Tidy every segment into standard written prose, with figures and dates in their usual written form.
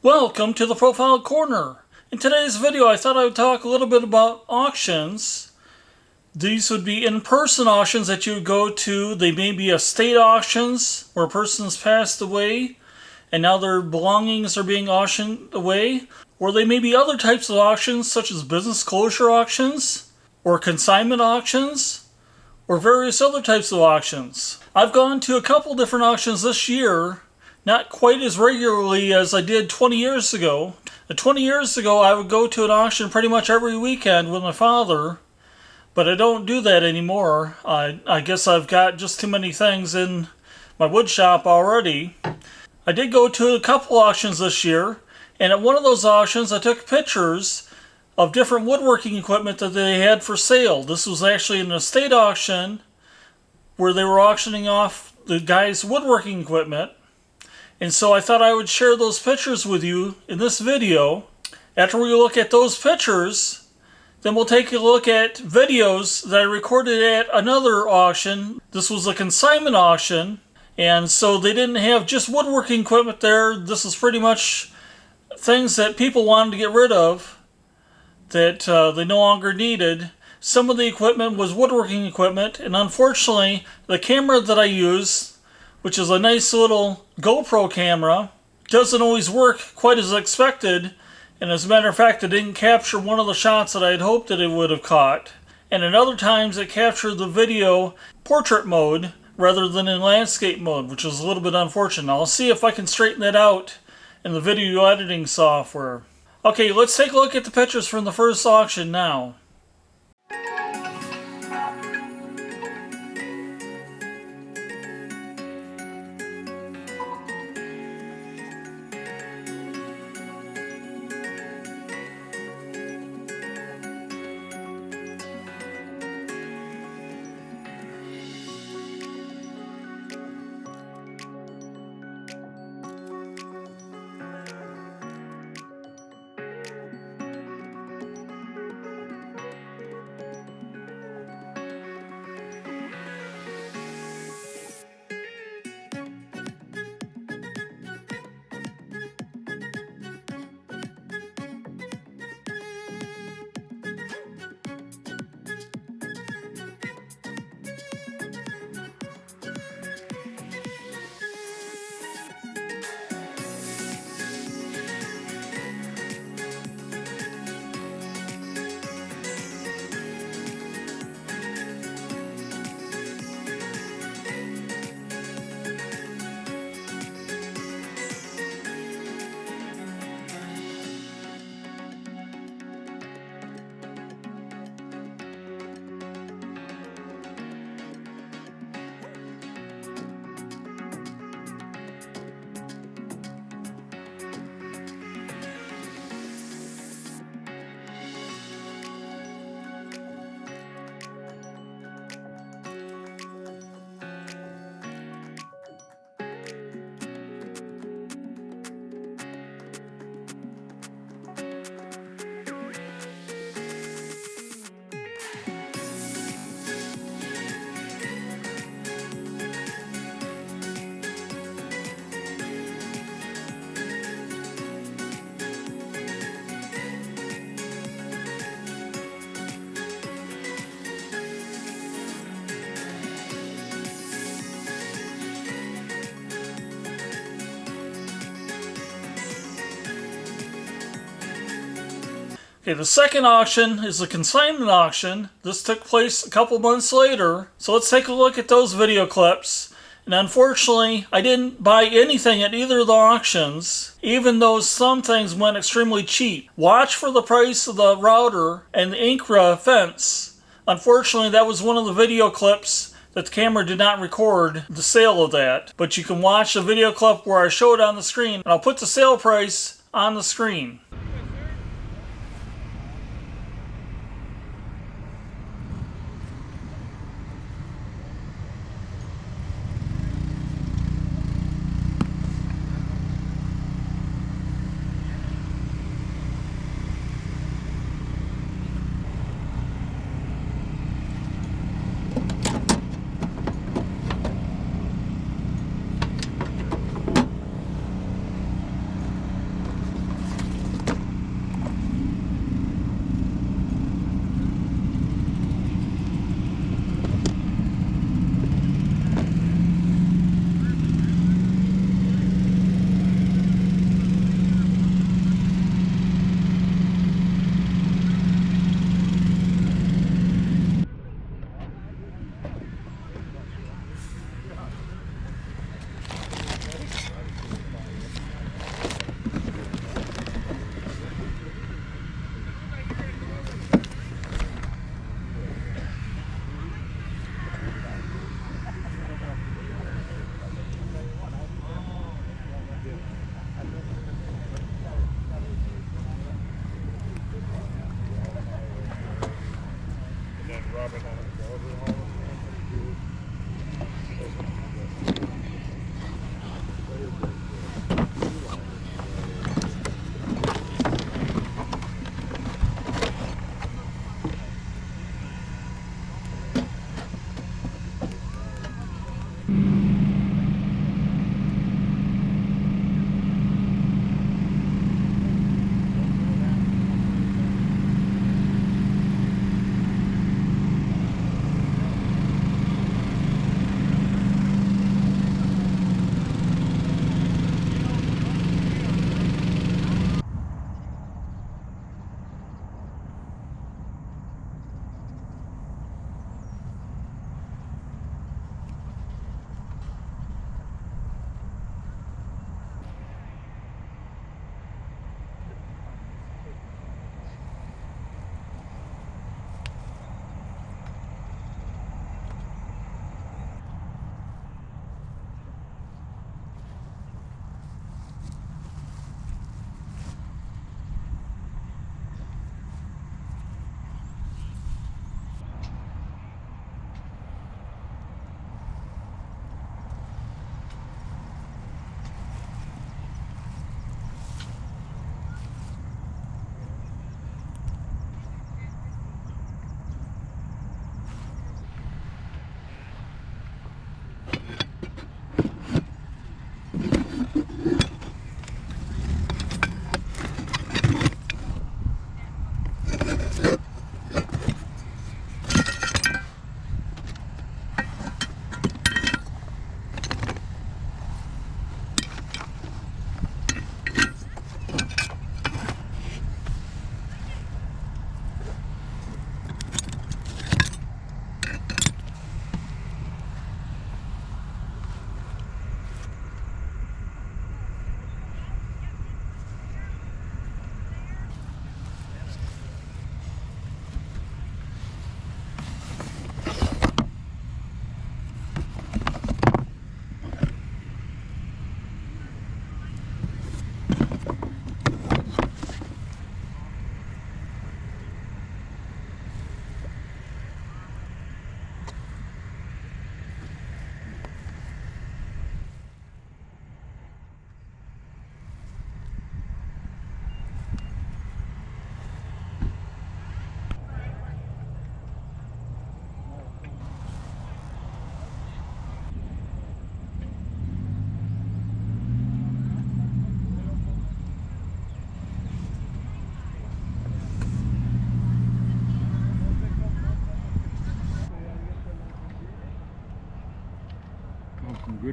Welcome to the Profile Corner. In today's video I thought I would talk a little bit about auctions. These would be in-person auctions that you would go to. They may be estate auctions where a person's passed away and now their belongings are being auctioned away. Or they may be other types of auctions such as business closure auctions or consignment auctions or various other types of auctions. I've gone to a couple different auctions this year. Not quite as regularly as I did 20 years ago. 20 years ago, I would go to an auction pretty much every weekend with my father, but I don't do that anymore. I guess I've got just too many things in my wood shop already. I did go to a couple auctions this year, and at one of those auctions, I took pictures of different woodworking equipment that they had for sale. This was actually an estate auction where they were auctioning off the guy's woodworking equipment. And so I thought I would share those pictures with you in this video. After we look at those pictures, then we'll take a look at videos that I recorded at another auction. This was a consignment auction, and so they didn't have just woodworking equipment there. This is pretty much things that people wanted to get rid of that they no longer needed. Some of the equipment was woodworking equipment, and unfortunately, the camera that I used, which is a nice little GoPro camera, doesn't always work quite as expected, and as a matter of fact it didn't capture one of the shots that I had hoped that it would have caught, and at other times it captured the video portrait mode rather than in landscape mode, which is a little bit unfortunate. I'll see if I can straighten that out in the video editing software. Okay, let's take a look at the pictures from the first auction now. Okay, the second auction is the consignment auction. This took place a couple months later. So let's take a look at those video clips. And unfortunately, I didn't buy anything at either of the auctions, even though some things went extremely cheap. Watch for the price of the router and the Incra fence. Unfortunately, that was one of the video clips that the camera did not record the sale of that. But you can watch the video clip where I show it on the screen, and I'll put the sale price on the screen.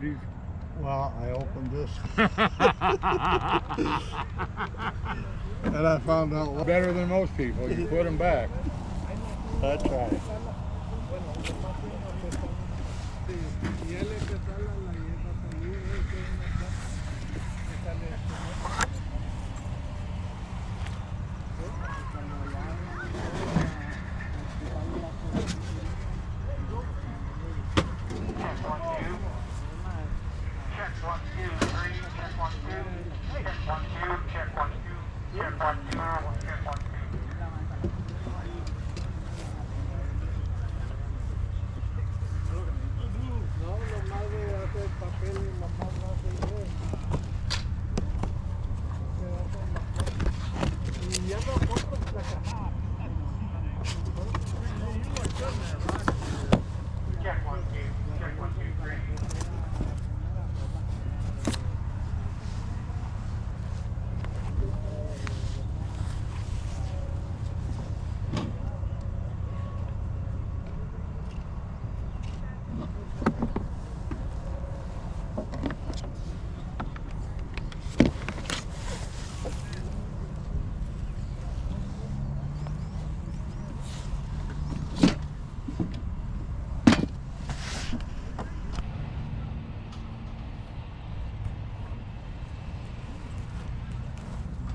duties? Well, I opened this. And I found out Better than most people. You put them back. that's right.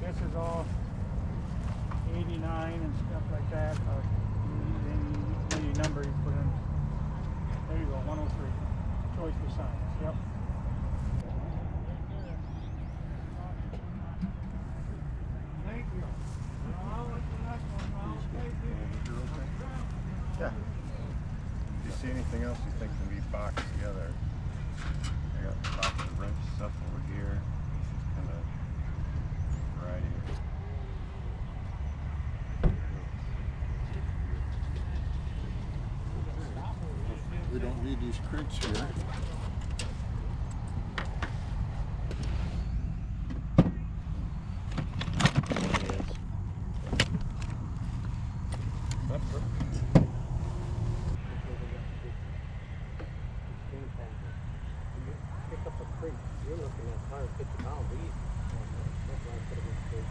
This is all 89 and stuff like that. Then you number you put in. There you go, 103. Choice for signs. Yep. Thank you. Yeah. If you see anything else you think can be boxed together, I got lots of wrench stuff over here. Kind of variety of. We don't need these crates here. Pick up a crate. You're looking at 150 pounds each. That's why I put it in the crate.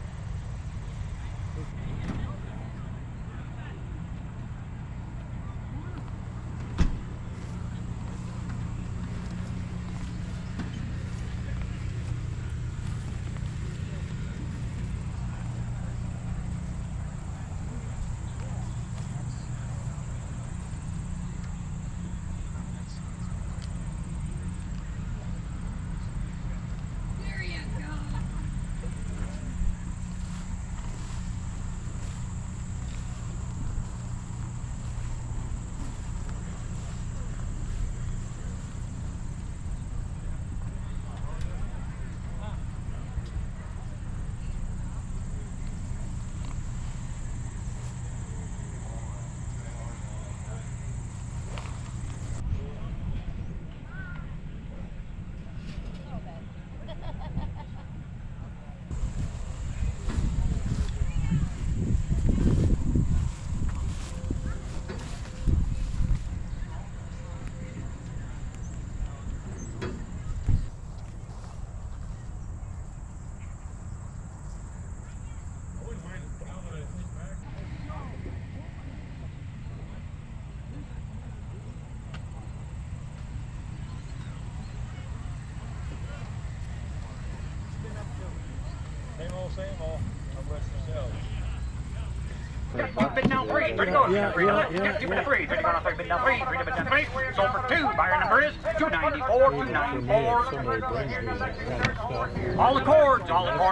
Same old. I'm with yourself. Got 2 bid down 3, 3 to go. Yeah, 3 yeah, to yeah, Got 2 bid 3, 3 to go. 3 bid down 3, 3 to bid down 3. Sold for 2. Buyer number is 294, 294. All the cords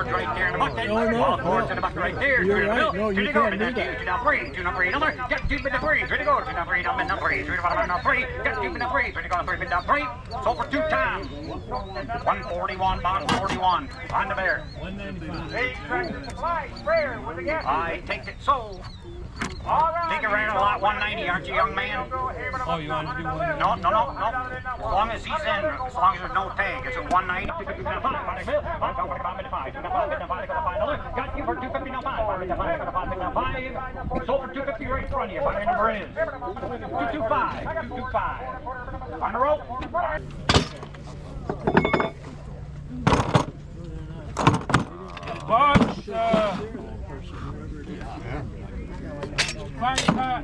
right there in the bucket. All the cords in the bucket right there. You're right. No, you can't do that. 2 down 3, 2 down 3. Another. Got 2 bid down 3, 3 to go. 2 down 3, down bid down 3, 3 to bid down 3. Got 2 bid down 3, 3 to go. 3 bid down 3. Sold for 2 times. 141, bottom 41. On the bear. 195. I take it sold. Think you ran a lot 190, aren't you, young man? Oh, you want to do one? No. As long as he's in, as long as there's no tag, it's at 190. Got you for 259.5. Sold for 250 right in front of you. Buyer number is 225. On the rope. Box, fire pot.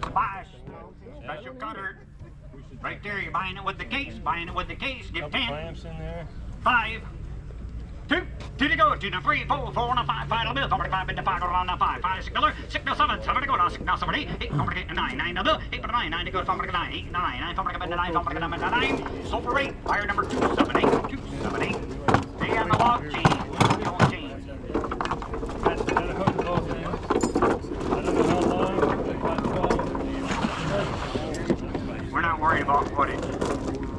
Splash. Special cutter. Right there, you're buying it with the case. Buying it with the case. Give 10. Clamps in there. 5, 2, 2 to go, 2 to 3, 4, 4 to 5, 5 to bill, 5 into 5, on to 5, 5 6 dollar, 6 to 7, 7 to go, 6 to 7, 8, 8 to 9, 9 to bill, 8 to 9, 9 to go, 5 to 9, 8 to 9, 9 to 9, 5 to 9, sold for 8, buyer number 278, 278. Stay on the log chain, the old chain. That's got a hook both ends. I don't know how long. We're not worried about footage.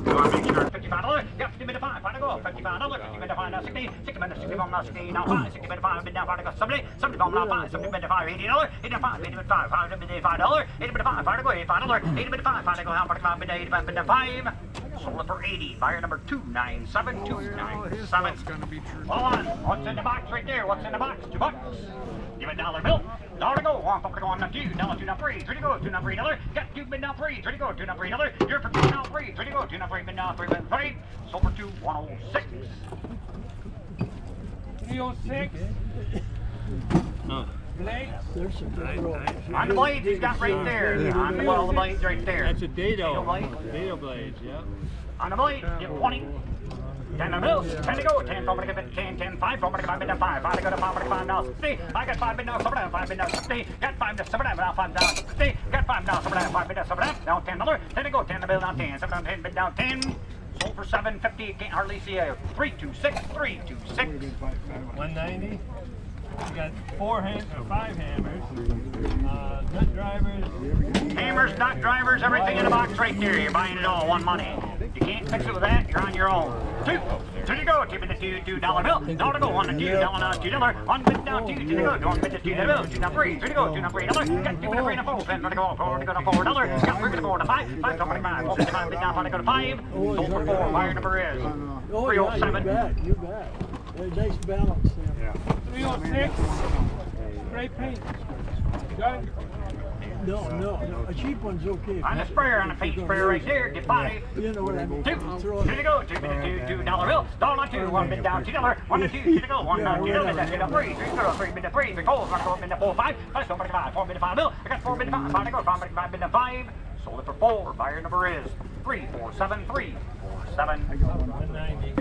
We want to make sure. $55, yep, 50 minute 5, 5 to go, $55, 50 minute 5, now 60, 60 minute 60 now 60, now 5, 60 minute 5, now 5 to go, 70, 70 now 5, 70 minute 5, $80, 80 5, 80 minute 5, 5 minute $5, 80 minute 5, 5 to go, $85, 80 minute 5, 5 to go, how much 5 minute 85 minute 5, sold it for 80, buyer number 297, 297. Hold on, what's in the box right there, what's in the box, $2. Give a dollar bill. $1 to go. $1 to go on the $2. $2 now 3. 3 to go. 2 now 3 $. Got 2 bid now 3. 3 to go. 2 now 3 $. You're for 2 now 3. 3 to go. 2 now 3 bid now 3 bid 3. Sold for 2 106. 306. Blades. On the blades he's got right there. On the well, the blades right there. That's a dado. blade. Dado blades, yeah. On the blade, give 20. 10 to bill, 10 to go, 10, 4 to give it 10, 10, 5, 4 to 5 bid now 5, 5 to go to 5 to 5 now 60. I got 5 bid now 7, 5 bid now 60. Got 5 to 7, now 5 down 60. Got 5 now 7, 5 bid now 7, now $10. 10 to go, 10 to bill now 10, 7 down 10, bid down 10. Sold for $750. Can't hardly see a 326, 326. 190. You got 5 hammers. Nut drivers. Hammers, nut drivers, everything in the box right there. You're buying it all, one money. You can't fix it with that, you're on your own. 2 to go, keep it a $2 bill. $1 to go, 1 to 2, $1 now $2. 1 bid down 2 to go, 1 bid to 2 to bill. 2 now 3, 3 to go, 2 now $3. Got 2 bid to 3 and 4, 10 to go, 4 to go to $4. Got 3 to go to 5, 5 to 5, 4 to 5 bid down, 5 to go to 5. Sold for 4, buyer number is 307. You bet. Nice balance there. 306. Spray paint. Got it. No. A cheap one's okay. On the sprayer, on the paint sprayer right there, get 5. You know what I mean. 2 to go, 2 bid to $2 bill. $1 to 2, 1 bid down $2. 1 to 2, 2 to go, 1 down $2. Bid to 3, 3 to go, 3 bid to 3. 3 goals, 1 to go, bid to 4, 5. 5 to 5, 4 bid to 5 bill. I got 4 bid to 5, 5 to go, 5 bid to 5, bid to 5. Sold it for 4. Buyer number is 347, 347. 190.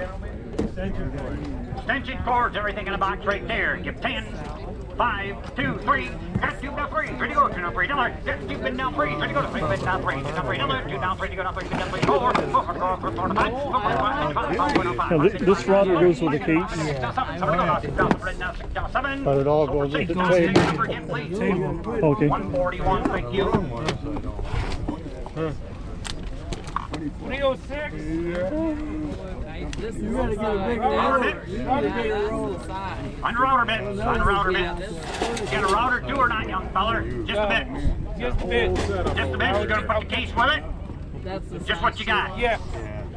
Extension cords, everything in the box right there. Give 10. 5, 2, 3. Got 2 now 3. 3 to go, 2 now $3. Got 2 bid now 3. 3 to go to 3 bid now 3. 2 now $3. 2 now 3 to go now 3 bid now 3. 4. 4 to go, 4 to 5. 4 to 5. This router goes with the case. 6 now 7. 7 to go now 6 now 7. Now 6 now 7. But it all goes with the tape. Again, please. Okay. 141. Thank you. 306. You gotta get a big On router bits. On router bits. Get a router too or not, young feller? Just a bit. Just a bit. Just a bit. You're gonna put the case with it? Just what you got. Yeah.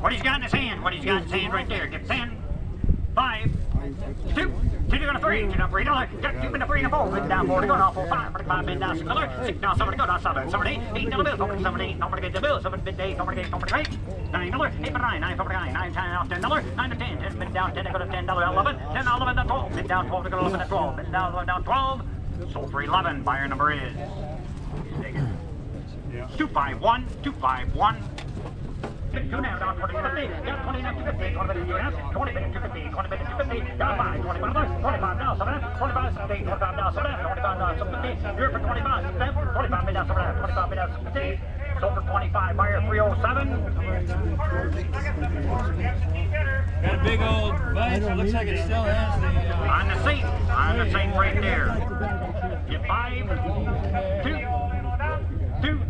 What he's got in his hand. What he's got in his hand right there. Give 10. 5. 2. 2 to go to 3. 2 down $3. Got 2 bid to 3 and 4. Bid down 4 to go now 4 5. 5 bid down $6. 6 down 7 to go now 7. 7 8. 8 down the bill. 7 7 8. Nobody get the bill. 7 bid to 8. Nobody get 8. $9. 8 bid 9. 9 for 9. 9 down $10. 9 to 10. 10 bid down 10 to go to $10. 11. 10 down 11 to 12. Bid down 12 to go to 11 to 12. Bid down 11 down 12. Sold for 11. Buyer number is 251. 251. 2 now down 20 50. Got 20 now 250. 20 bid 20 bid 250. 20 bid 250. Got 5. 25 now 7. 25 70. 25 now 7. 25 now 750. You're for 25. 25 bid down 7. 25 bid down 50. Sold for 25. Buyer 307. Got a big old bunch. It looks like it still has the. On the seat. On the seat right there. Get 5. 2.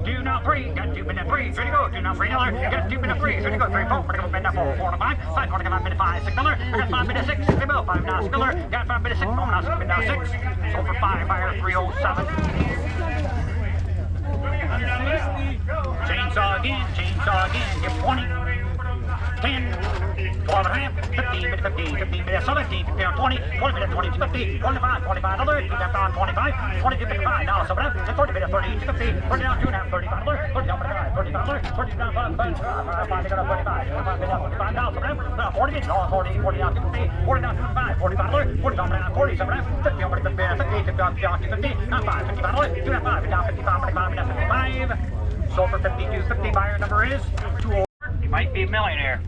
2 now 3. Got 2 bid now 3. 3 to go. 2 now $3. Got 2 bid now 3. 3 to go. 3 4. Bid now 4. 4 to 5. 5 to 5 bid to 5. $6. Got 5 bid to 6. 6 bill. 5 now $6. Got 5 bid to 6. 4 now 6 bid now 6. Sold for 5. Buyer 307. Chainsaw again. Chainsaw again. Give 20. 10, 12 and a half, 15 minute 15, 15 minute 17, 15 on 20, 20 minute 20 to 50, 25, 25 dollars, 25, 20 to 55, now 7 up, 30 minute 30 to 50, 30 down 2 and a half, 35 dollars, 30 down 35, 35 dollars, 30 down 5, 5 to go to 35, 25 minute 45, now 7 up, now 40 minutes, now 40, 40 down 50, 40 down 25, 45 dollars, 40 down 47 up, 50 on 50, 50 down 50, now 5, 55 dollars, 2 and a half, 5, down 55, 45 minute 55, sold for 52.50, buyer number is 2. You might be a millionaire.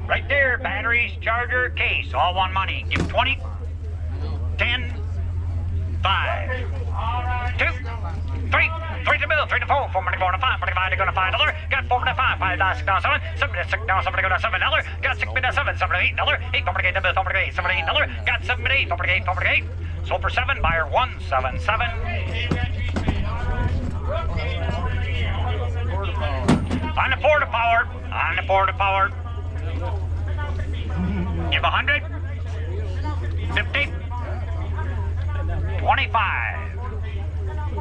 Right there, batteries, charger, case, all one money. Give 20, 10, 5, 2, 3, 3 to bill, 3 to 4, 4 money, 4 to 5, 45 to go to $5, got 4 to 5, 5 down, 6 down, 7, 7 to 6 down, 7 to go to $7, got 6 to 7, 7 to $8, 8 to get bill, 4 to 8, 7 to $8, got 7 to 8, 4 to 8, 4 to 8, sold for 7, buyer 177. On the 4 to power, on the 4 to power. Give 100, 50, 25,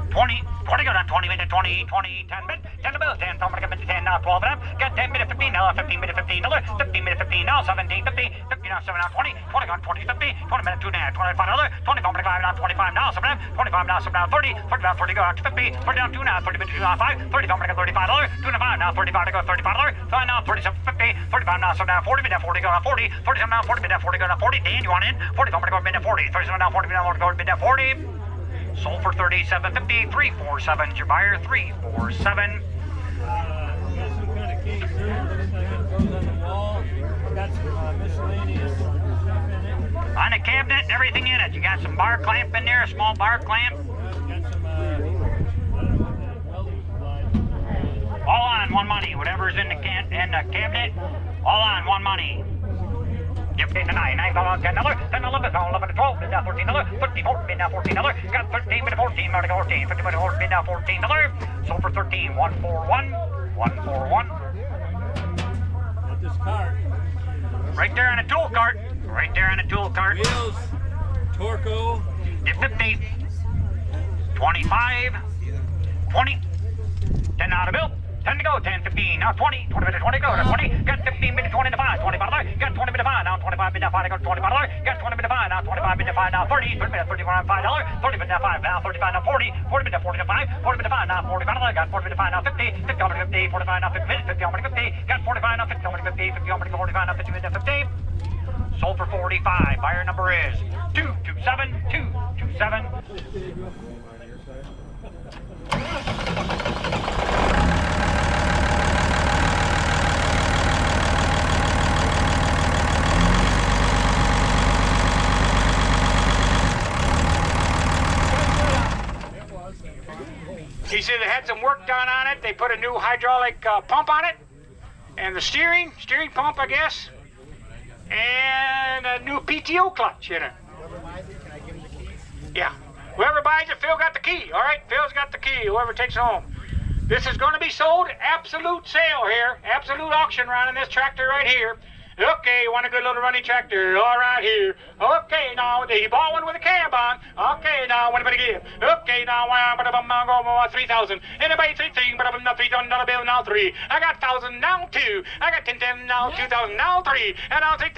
20, 20 go down, 20 minute, 20, 20, 10 minute, 10 to bill, 10, 10 now, 12 and up, got 10 minute, 15 now, 15 minute, $15, 15 minute, 15 now, 17, 50, 50 now, 7 now, 20, 20 gone, 20, 50, 20 minute, 2 now, $25, 25 now, 25 now, 7 now, 25 now, 7 now, 30, 30 now, 30 go out to 50, 30 down, 2 now, 30 minute, 2 now, 5, 30 down, $35, 2 now, 5 now, 35 to go, $35, 5 now, 37, 50, 35 now, 7 now, 40 minute, 40 go now, 40, 37 now, 40 minute, 40 go now, 40, Dan, you want in? 45 minute, go minute, 40, 37 now, 40 minute, go minute, 40. Sold for $37.50, 347. Your buyer 347. Got some kind of case here. Looks like it goes on the wall. Got some miscellaneous stuff in it. On the cabinet and everything in it. You got some bar clamp in there, a small bar clamp. Got some I don't know what that welding supplies. All on one money. Whatever's in the cabinet, all on one money. Give 10 to 9, 9 $10, 10 11, 11 to 12, bid now $14, 13, 14, bid now $14, got 13, bid 14, bid 14, 50, bid 14, bid now $14, sold for 13, 141, 141. Got this cart. Right there on the tool cart, right there on the tool cart. Wheels, Torco. Give 50, 25, 20, 10 out of bill. 10 to go, 10, 15, now 20, 20 minute, 20 go, now 20, got 15 minute, 20 to 5, $25, got 20 minute 5, now 25 minute 5, go $25, got 20 minute 5, now 25 minute 5, now 30, 30 minute, $35, $30 minute 5, now 35, now 40, 40 minute, 40 to 5, 40 minute 5, now $45, got 40 minute 5, now 50, 50 on 50, 45, now 50 minutes, 50 on 50, got 45, now 50 on 50, 50 on 45, now 50 minute, 50. Sold for 45. Buyer number is 227, 227. He said they had some work done on it. They put a new hydraulic pump on it, and the steering pump, I guess, and a new PTO clutch in it. Yeah. Whoever buys it, Phil got the key. All right, Phil's got the key. Whoever takes it home. This is going to be sold. Absolute sale here. Absolute auction run on this tractor right here. Okay, you want a good little running tractor? All right, here. Okay, now, he bought one with a cab on. Okay, now, what anybody give? Okay, now, I'm going to go 3,000. Anybody 3,000, but I'm not $3,000 bill, now 3. I got 1,000, now 2. I got 10, now 2,000, now 3. And now 3,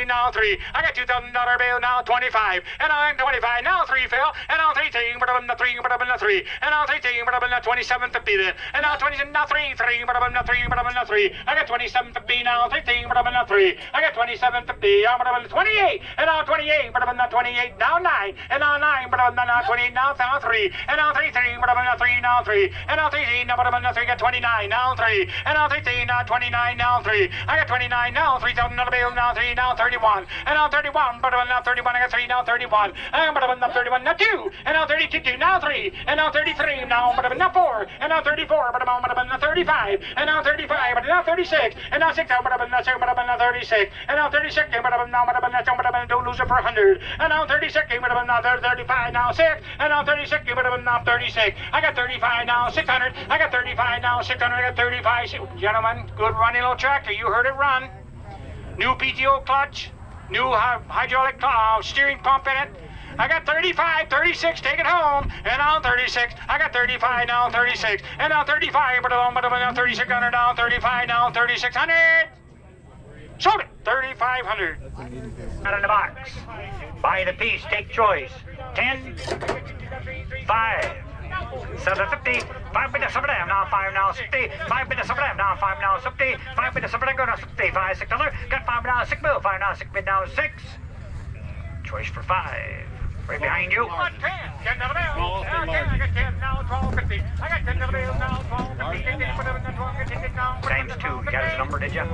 now 3. I got $2,000 bill, now 25. And I'm 25, now 3, Phil. And now 3, but I'm not 3, but I'm not 3. And now 3, but I'm not 27.50 then. And now 27, now 3, but I'm not 3, but I'm not 3. I got 27.50 now, 3, but I'm not 3. I got 27.50. I'm going to 28. And now 28, but I'm not 28. Now 9. And now 9, but I'm not 28. Now 3. And now 3, but I'm not 3. Now 3. And now 3, but I'm not 3. Got 29. Now 3. And now 3, now 29. Now 3. I got 29. Now $3,000 bill. Now 3. Now 31. And now 31, but I'm not 31. I got 3. Now 31. And but I'm not 31. Now 2. And now 32. Now 3. And now 33. Now but I'm not 4. And now 34. But I'm not 35. And now 35. But now 36. And now 6. But I'm not 6. But I'm not 36. And now 36, but I'm not, don't lose it for 100. And now 36, but I'm not 35, now 6. And now 36, but I'm not 36. I got 35 now, 600. I got 35 now, 600. I got 35. Gentlemen, good running little tractor. You heard it run. New PTO clutch, new hydraulic steering pump in it. I got 35, 36, take it home. And now 36, I got 35, now 36. And now 35, but now 3600, now 35, now 3600. Sold it, 3,500. Out in the box. Buy the piece, take choice. 10, 5, 750, 5 bid of 7 now 5 now 60, 5 bid of 7 now 5 now 60, 5 bid of 7 go now 60, 5 $6, got 5 now 6 bill, 5 now 6 bid now 6. Choice for 5. Right behind you. 10, $10 bill. 10, I got 10 now 12.50. I got $10 bill now 12.50. Times 2. You got his number, did you?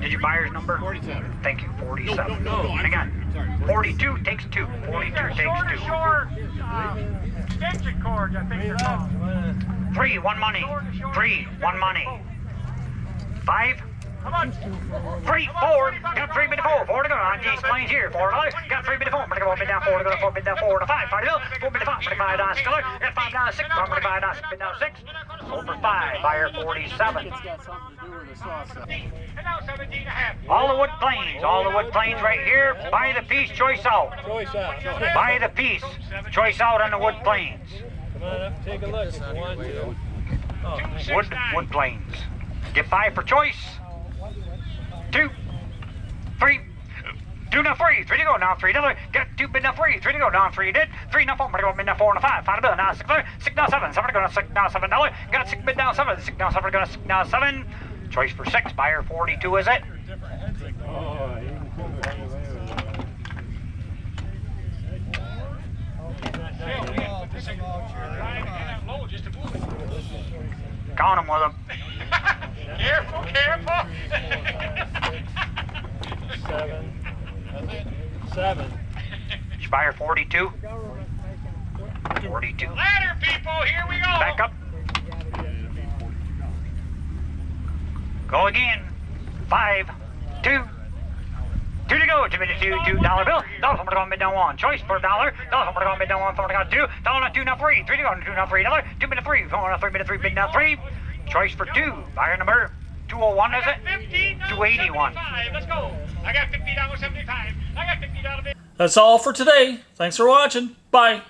Did you buy his number? 47. Thank you, 47. No, hang on. 42 takes 2. 42 takes 2. Short. Extension cords, I think they're called. 3, 1 money. 3, 1 money. 5. 3, 4, got 3 bid of 4, 4 to go. On Jace Plains here, $4, got 3 bid of 4, I'm gonna go bid down 4 to go, 4 bid down 4 to 5, 5 to go, 4 bid of 5, $25 color, got 5 down 6, I'm gonna buy down 6 bid down 6, sold for 5, buyer 47. All the wood planes right here, buy the piece, choice out. Buy the piece, choice out on the wood planes. Come on up, take a look. It's 1, 2. Oh. Wood planes. Get 5 for choice. 2, 3, 2 now 3, 3 to go, now $3, got 2 bid now 3, 3 to go, now 3 did, 3 now 4, bid now 4 and a 5, 5 bill, now 6, 6 now 7, 7 to go, now 6 now $7, got 6 bid now 7, 6 now 7 to go, 6 now 7, choice for 6, buyer 42 is it? Count them with them. Careful. 7. Did you buy her 42? 42. Ladder, people, here we go. Back up. Go again. 5, 2, 2 to go. 2 bid $2 bill. $1 to go, bid down 1. Choice for $1. $1 to go, bid down 1. $4 to go, 2. $1 now 2 now 3. 3 to go, 2 now $3. 2 bid 3. 4 now 3 bid 3 bid now 3. Choice for 2. Buyer number 201 is it? 281. Let's go. I got $50.75. I got $50. That's all for today. Thanks for watching. Bye.